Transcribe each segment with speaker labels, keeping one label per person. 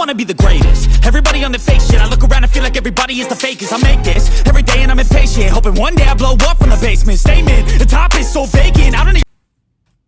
Speaker 1: wanna be the greatest. Everybody on the fake shit. I look around and feel like everybody is the fakest. I make this every day and I'm impatient, hoping one day I blow up from the basement. Statement, the top is so vacant, I don't even...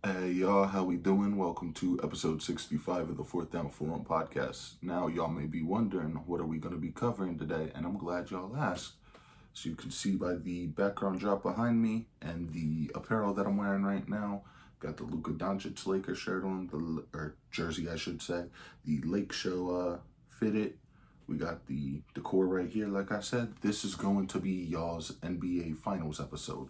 Speaker 2: Hey y'all, how we doing? Welcome to episode 65 of the Fourth Down Forum podcast. Now y'all may be wondering, what are we going to be covering today? And I'm glad y'all asked. So you can see by the background drop behind me and the apparel that I'm wearing right now, got the Luka Doncic Lakers shirt on, or jersey I should say, the Lake Show fitted. We got the decor right here, like I said. This is going to be y'all's NBA Finals episode.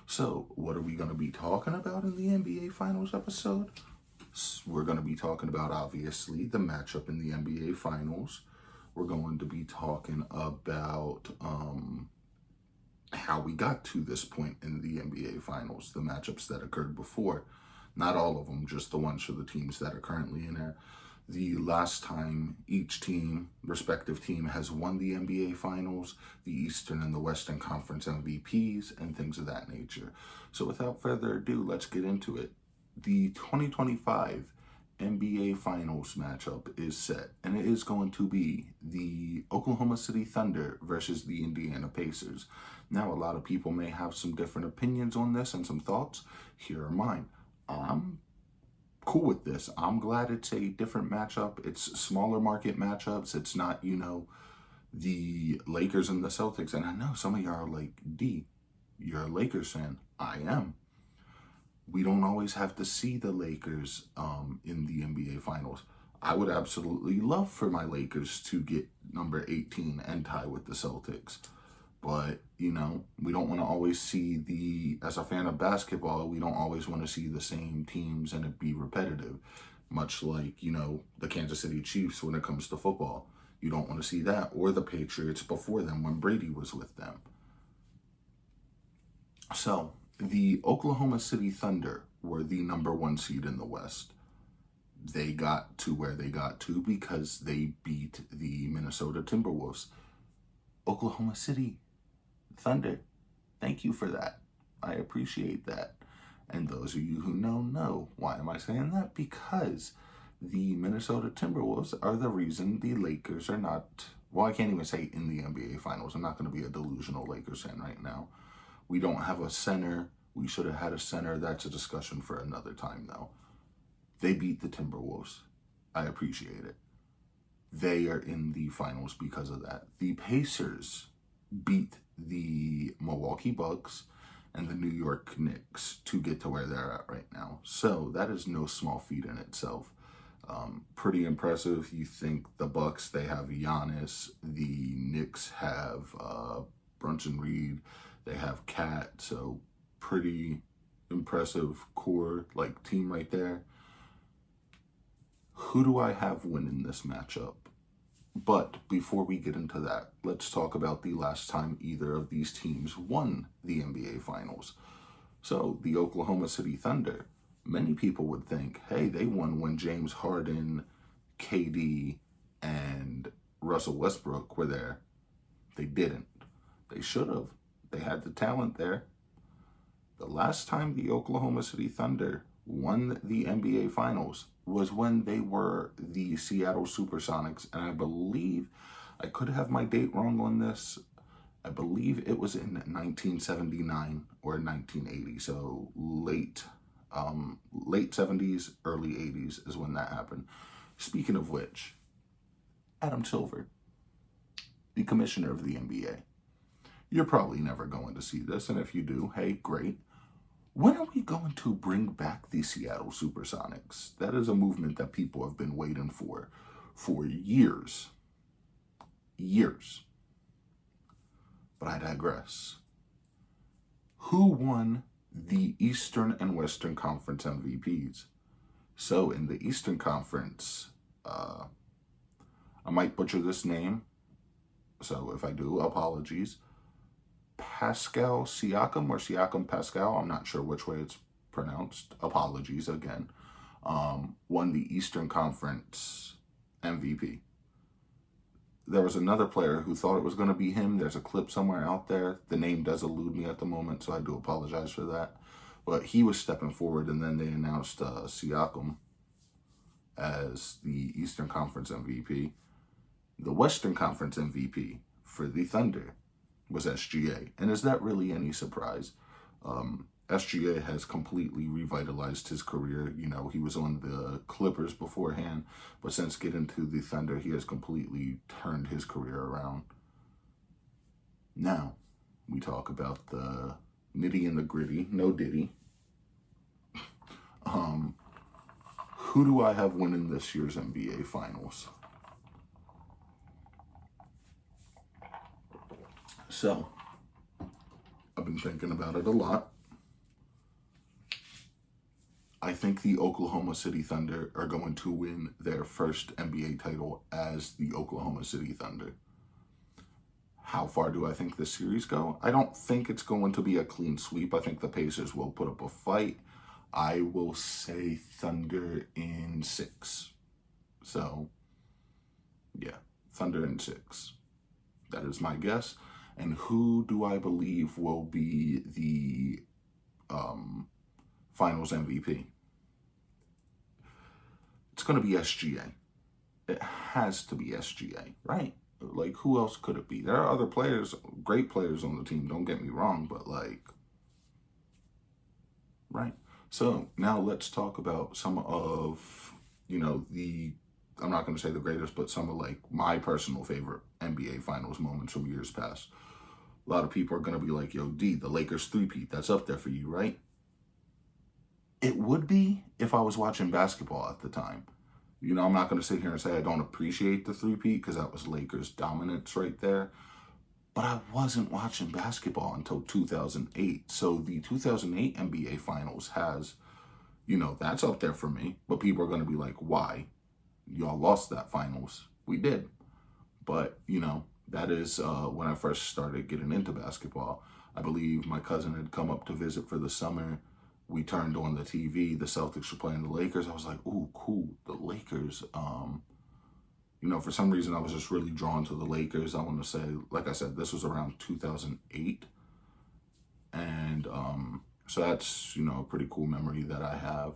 Speaker 2: So, what are we going to be talking about in the NBA Finals episode? We're going to be talking about, obviously, the matchup in the NBA Finals. We're going to be talking about how we got to this point in the NBA Finals, the matchups that occurred before. Not all of them, just the ones for the teams that are currently in there. The last time each team, respective team, has won the NBA Finals, the Eastern and the Western Conference MVPs, and things of that nature. So without further ado, let's get into it. The 2025 NBA Finals matchup is set, and it is going to be the Oklahoma City Thunder versus the Indiana Pacers. Now, a lot of people may have some different opinions on this and some thoughts. Here are mine. I'm cool with this. I'm glad it's a different matchup. It's smaller market matchups. It's not, the Lakers and the Celtics. And I know some of y'all are like, D, you're a Lakers fan. I am. We don't always have to see the Lakers in the NBA Finals. I would absolutely love for my Lakers to get number 18 and tie with the Celtics. But, we don't want to always see as a fan of basketball, we don't always want to see the same teams and it be repetitive. Much like, the Kansas City Chiefs when it comes to football. You don't want to see that. Or the Patriots before them when Brady was with them. So, the Oklahoma City Thunder were the number one seed in the West. They got to where they got to because they beat the Minnesota Timberwolves. Oklahoma City Thunder, thank you for that. I appreciate that. And those of you who know. Why am I saying that? Because the Minnesota Timberwolves are the reason the Lakers are not, well, I can't even say in the NBA Finals. I'm not going to be a delusional Lakers fan right now. We don't have a center. We should have had a center. That's a discussion for another time, though. They beat the Timberwolves. I appreciate it. They are in the finals because of that. The Pacers beat the Milwaukee Bucks and the New York Knicks to get to where they're at right now. So that is no small feat in itself. Pretty impressive. You think the Bucks, they have Giannis. The Knicks have Brunson Reed. They have Cat. So pretty impressive core team right there. Who do I have winning this matchup? But before we get into that, let's talk about the last time either of these teams won the NBA Finals. So the Oklahoma City Thunder, many people would think, hey, they won when James Harden, KD, and Russell Westbrook were there. They didn't. They should have. They had the talent there. The last time the Oklahoma City Thunder won the NBA Finals was when they were the Seattle Supersonics, and I believe, I could have my date wrong on this, I believe it was in 1979 or 1980, so late 70s, early 80s is when that happened. Speaking of which, Adam Silver, the commissioner of the NBA, you're probably never going to see this, and if you do, hey, great. When are we going to bring back the Seattle Supersonics? That is a movement that people have been waiting for years. Years. But I digress. Who won the Eastern and Western Conference MVPs? So in the Eastern Conference, I might butcher this name, so if I do, apologies. Pascal Siakam or Siakam Pascal, I'm not sure which way it's pronounced. Apologies again. Won the Eastern Conference MVP. There was another player who thought it was going to be him. There's a clip somewhere out there. The name does elude me at the moment, so I do apologize for that. But he was stepping forward, and then they announced Siakam as the Eastern Conference MVP. The Western Conference MVP for the Thunder was SGA. And is that really any surprise? SGA has completely revitalized his career. You know, he was on the Clippers beforehand, but since getting to the Thunder, he has completely turned his career around. Now, we talk about the nitty and the gritty. No Diddy. Who do I have winning this year's NBA Finals? So, I've been thinking about it a lot. I think the Oklahoma City Thunder are going to win their first NBA title as the Oklahoma City Thunder. How far do I think this series go? I don't think it's going to be a clean sweep. I think the Pacers will put up a fight. I will say Thunder in 6. So, yeah, Thunder in 6. That is my guess. And who do I believe will be the Finals MVP? It's going to be SGA. It has to be SGA, right? Like, who else could it be? There are other players, great players on the team, don't get me wrong, but like, right? So now let's talk about some of, you know, I'm not going to say the greatest, but some of like my personal favorite NBA Finals moments from years past. A lot of people are going to be like, yo, D, the Lakers three-peat, that's up there for you, right? It would be if I was watching basketball at the time. You know, I'm not going to sit here and say I don't appreciate the three-peat because that was Lakers dominance right there. But I wasn't watching basketball until 2008. So the 2008 NBA Finals has, you know, that's up there for me. But people are going to be like, why? Y'all lost that Finals. We did. But, you know, that is when I first started getting into basketball. I believe my cousin had come up to visit for the summer. We turned on the TV. The Celtics were playing the Lakers. I was like, ooh, cool, the Lakers. You know, for some reason, I was just really drawn to the Lakers. I want to say, like I said, this was around 2008. And so that's, you know, a pretty cool memory that I have.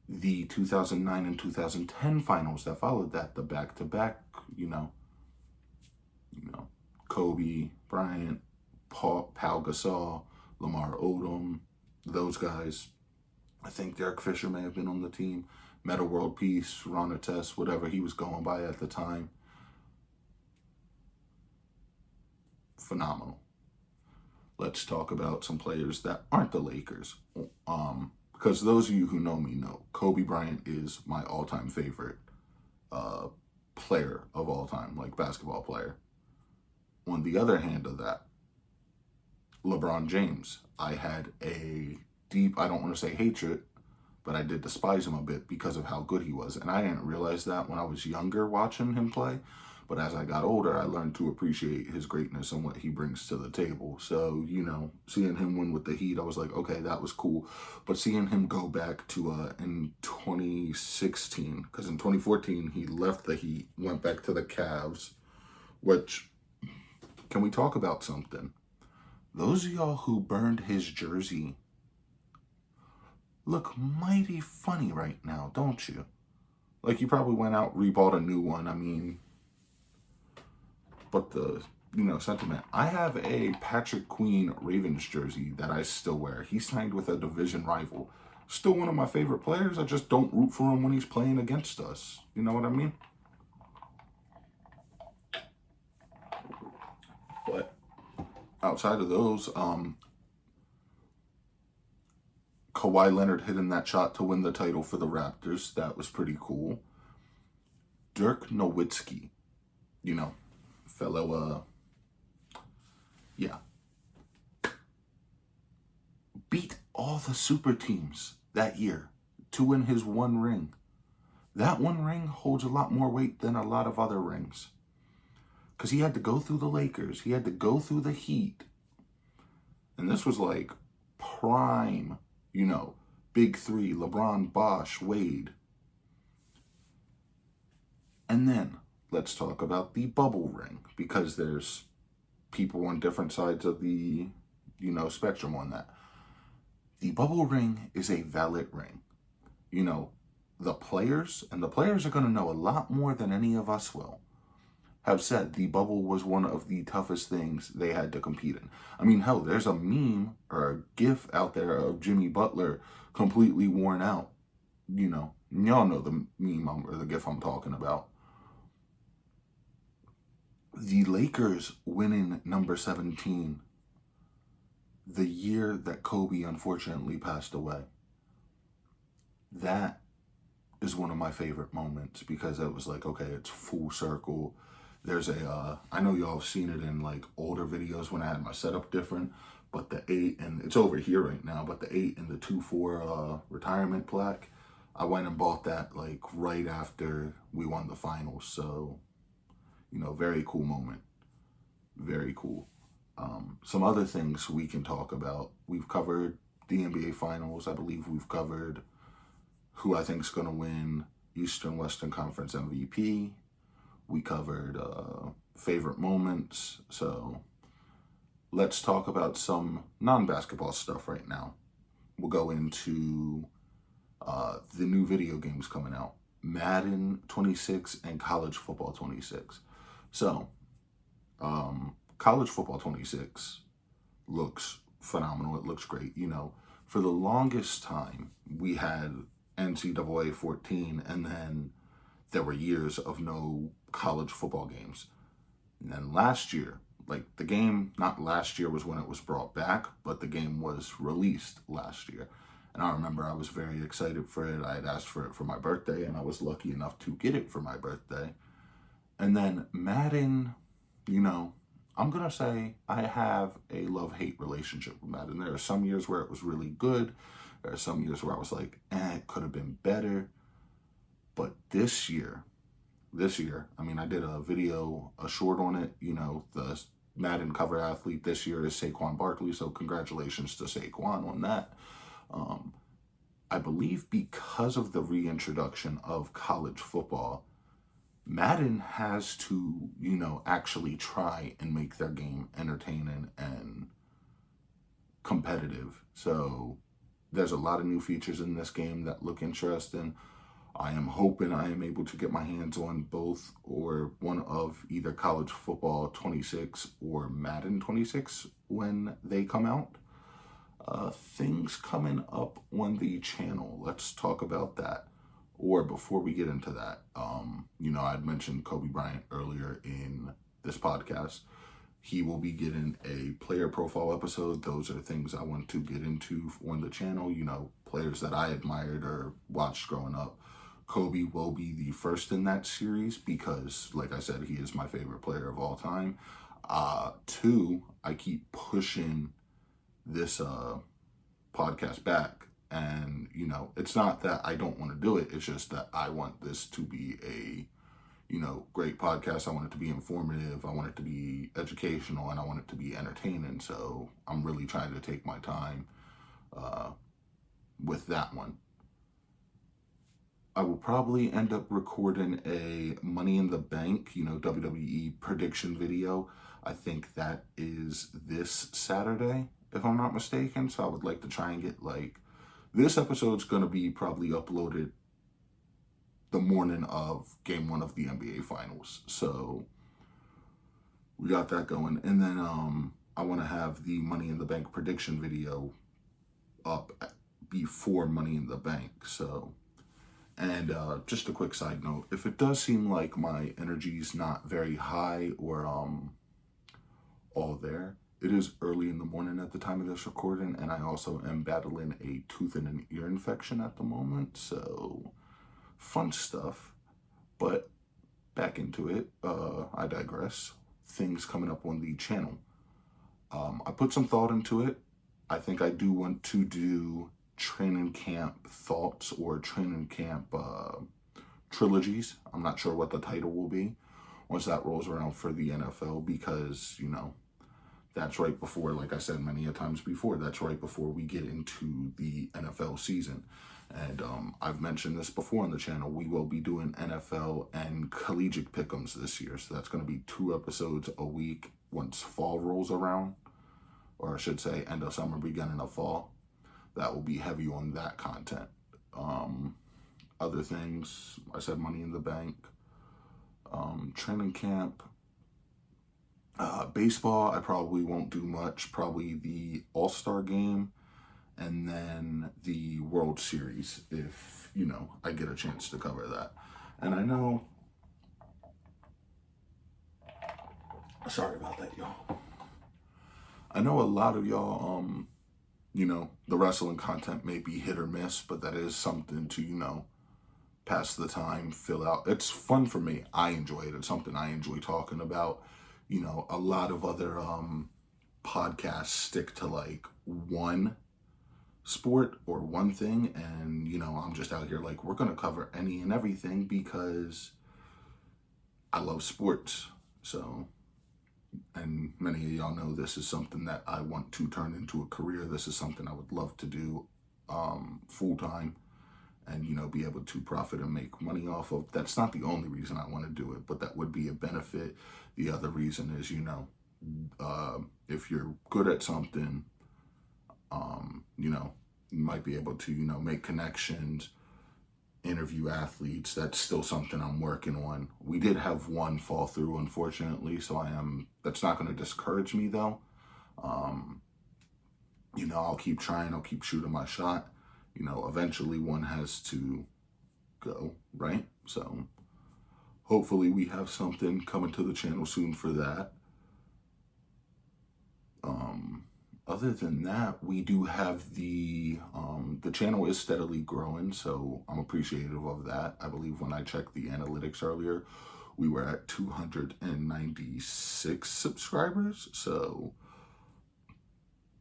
Speaker 2: The 2009 and 2010 finals that followed that, the back-to-back, you know, Kobe Bryant, Pau Gasol, Lamar Odom, those guys. I think Derek Fisher may have been on the team. Meta World Peace, Ron Artest, whatever he was going by at the time. Phenomenal. Let's talk about some players that aren't the Lakers. Because those of you who know me know, Kobe Bryant is my all-time favorite player of all time, like basketball player. On the other hand of that, LeBron James. I had a deep, I don't want to say hatred, but I did despise him a bit because of how good he was. And I didn't realize that when I was younger watching him play. But as I got older, I learned to appreciate his greatness and what he brings to the table. So, you know, seeing him win with the Heat, I was like, okay, that was cool. But seeing him go back to in 2016, because in 2014, he left the Heat, went back to the Cavs, which, can we talk about something? Those of y'all who burned his jersey look mighty funny right now, don't you? Like, you probably went out, rebought a new one. I mean, but the, you know, sentiment. I have a Patrick Queen Ravens jersey that I still wear. He signed with a division rival. Still one of my favorite players. I just don't root for him when he's playing against us. You know what I mean? But outside of those, Kawhi Leonard hitting that shot to win the title for the Raptors. That was pretty cool. Dirk Nowitzki, you know, fellow, beat all the super teams that year to win his one ring. That one ring holds a lot more weight than a lot of other rings. Because he had to go through the Lakers. He had to go through the Heat. And this was like prime, you know, big three, LeBron, Bosh, Wade. And then let's talk about the bubble ring, because there's people on different sides of the, you know, spectrum on that. The bubble ring is a valid ring. You know, the players are going to know a lot more than any of us will. have said the bubble was one of the toughest things they had to compete in. I mean, hell, there's a meme or a gif out there of Jimmy Butler completely worn out. Y'all know the meme or the gif I'm talking about. The Lakers winning number 17 the year that Kobe unfortunately passed away. That is one of my favorite moments because it was like, okay, it's full circle. There's I know y'all have seen it in like older videos when I had my setup different, but the 8, and it's over here right now, but the 8 and the 2-4 retirement plaque, I went and bought that like right after we won the finals. So, very cool moment. Very cool. Some other things we can talk about. We've covered the NBA Finals. I believe we've covered who I think is going to win Eastern Western Conference MVP. We covered favorite moments. So let's talk about some non-basketball stuff right now. We'll go into the new video games coming out, Madden 26 and College Football 26. So, College Football 26 looks phenomenal. It looks great. For the longest time, we had NCAA 14, and then there were years of no college football games. And then last year, like the game, not last year was when it was brought back, but the game was released last year. And I remember I was very excited for it. I had asked for it for my birthday, and I was lucky enough to get it for my birthday. And then Madden, I'm going to say I have a love-hate relationship with Madden. There are some years where it was really good. There are some years where I was like, it could have been better. But this year, I mean, I did a short on it. The Madden cover athlete this year is Saquon Barkley. So congratulations to Saquon on that. I believe because of the reintroduction of college football, Madden has to, actually try and make their game entertaining and competitive. So there's a lot of new features in this game that look interesting. I am hoping I am able to get my hands on both or one of either College Football 26 or Madden 26 when they come out. Things coming up on the channel. Let's talk about that. Or before we get into that, I'd mentioned Kobe Bryant earlier in this podcast. He will be getting a player profile episode. Those are things I want to get into on the channel. Players that I admired or watched growing up. Kobe will be the first in that series because, like I said, he is my favorite player of all time. 2, I keep pushing this podcast back. And, it's not that I don't want to do it. It's just that I want this to be a, great podcast. I want it to be informative. I want it to be educational, and I want it to be entertaining. So I'm really trying to take my time with that one. I will probably end up recording a Money in the Bank, WWE prediction video. I think that is this Saturday, if I'm not mistaken. So I would like to try and get this episode's going to be probably uploaded the morning of Game 1 of the NBA Finals. So we got that going. And then I want to have the Money in the Bank prediction video up before Money in the Bank. So, and just a quick side note, if it does seem like my energy's not very high or all there, it is early in the morning at the time of this recording, and I also am battling a tooth and an ear infection at the moment, so fun stuff. But back into it, I digress. Things coming up on the channel. I put some thought into it. I think I do want to do training camp thoughts or training camp trilogies. I'm not sure what the title will be once that rolls around for the NFL because, that's right before, like I said many a times before, that's right before we get into the NFL season. And I've mentioned this before on the channel. We will be doing NFL and collegiate pick'ems this year. So that's going to be 2 episodes a week once fall rolls around. Or I should say end of summer, beginning of fall. That will be heavy on that content. Other things, I said Money in the Bank. Training camp. Baseball, I probably won't do much. Probably the All-Star game and then the World Series if, I get a chance to cover that. And I know, sorry about that, y'all. I know a lot of y'all, the wrestling content may be hit or miss, but that is something to, pass the time, fill out. It's fun for me. I enjoy it. It's something I enjoy talking about. A lot of other podcasts stick to like one sport or one thing, and I'm just out here like, we're gonna cover any and everything because I love sports. So, and many of y'all know this is something that I want to turn into a career. This is something I would love to do full time and be able to profit and make money off of. That's not the only reason I want to do it, but that would be a benefit. The other reason is if you're good at something, you might be able to make connections, interview athletes. That's still something I'm working on. We did have one fall through, unfortunately, so that's not going to discourage me though. I'll keep trying, I'll keep shooting my shot. Eventually one has to go, right? So hopefully we have something coming to the channel soon for that. Other than that, we do have the channel is steadily growing, so I'm appreciative of that. I believe when I checked the analytics earlier, we were at 296 subscribers. So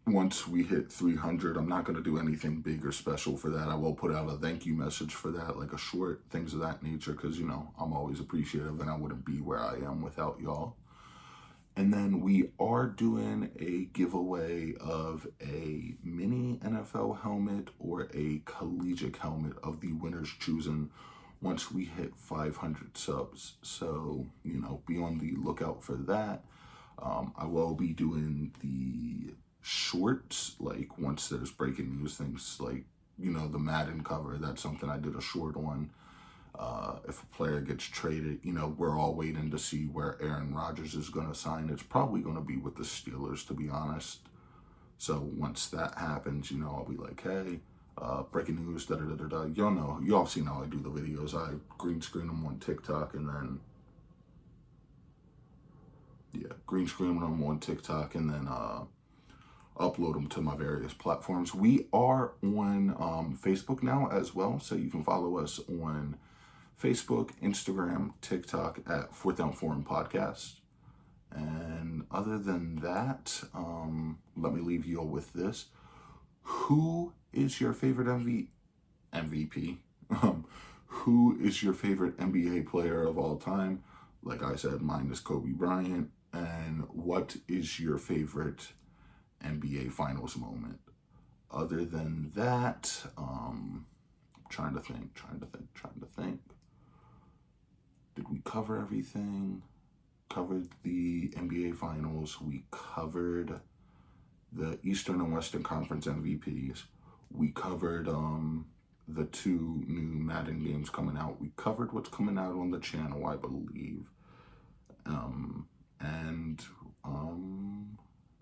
Speaker 2: once we hit 300, I'm not going to do anything big or special for that. I will put out a thank you message for that, like a short, things of that nature, because, I'm always appreciative and I wouldn't be where I am without y'all. And then we are doing a giveaway of a mini NFL helmet or a collegiate helmet of the winners choosing once we hit 500 subs. So, be on the lookout for that. I will be doing the shorts, like once there's breaking news, things like, the Madden cover. That's something I did a short on. If a player gets traded, we're all waiting to see where Aaron Rodgers is going to sign. It's probably going to be with the Steelers, to be honest. So once that happens, I'll be like, hey, breaking news, da-da-da-da-da. Y'all seen how I do the videos. I green screen them on TikTok and then, green screen them on TikTok and then upload them to my various platforms. We are on Facebook now as well, so you can follow us on Facebook, Instagram, TikTok at Fourth Down Forum Podcast. And other than that, let me leave you all with this. Who is your favorite MVP? Who is your favorite NBA player of all time? Like I said, mine is Kobe Bryant. And what is your favorite NBA Finals moment? Other than that, trying to think. Did we cover everything? Covered the NBA Finals. We covered the Eastern and Western Conference MVPs. We covered the 2 new Madden games coming out. We covered what's coming out on the channel, I believe.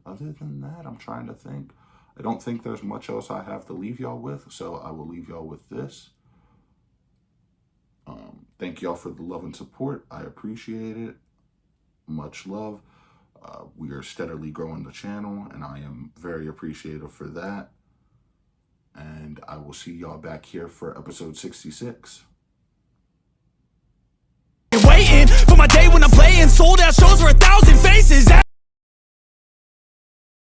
Speaker 2: Other than that, I'm trying to think. I don't think there's much else I have to leave y'all with, so I will leave y'all with this. Thank y'all for the love and support. I appreciate it. Much love. We are steadily growing the channel, and I am very appreciative for that. And I will see y'all back here for episode 66.
Speaker 1: Waiting for my day when I'm playing sold out shows for 1,000 faces.